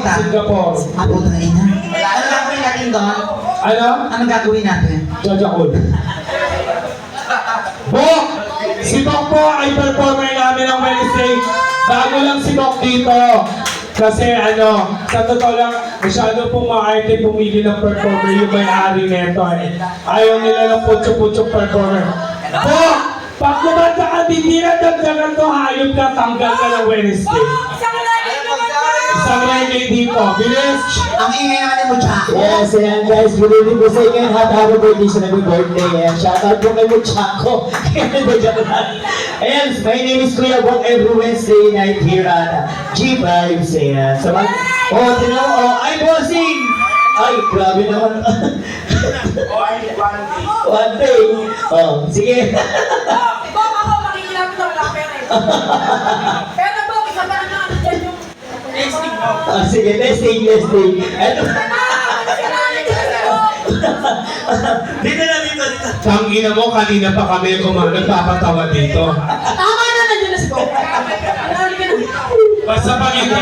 kita. Singapore. Ako na ina. Ano gagawin natin doon? Ano? Ano gagawin natin? Jajakol. Bok! Si Bok po ay performer namin ng Wednesday. Bago lang si Bok dito. Kasi sa totoo lang, masyado pong maarte pumili ng performer yung may-ari neto eh. Ayaw nila ng putyo-putyo performer. Bok! Pag kumanta ka, hindi na dagdagan to, hayop ka, tanggal ka ng Wednesday. Isang reggae dito. Bilis! Ang ingay naman ni Muchako. Yes, ayan guys, good evening po sa inyo. Happy birthday sa naging birthday. Ayan, shoutout po kay Muchako. Ayan, my name is Kuya Bok every Wednesday night here at G5s. Ayan, sa mga... Oh, tinawag, oh, ay, bossing! Ay, grabe naman. One day. Oh, sige. Bok ako, makikilapit na wala pera eh. Pero Bok, isa pa na ano dyan yung... Ah, sige, testing. Eto. Dito na, dito. Tangina mo, kanina pa kami nagpapatawa dito. Tama na, nandiyan na si Bok. Basta pag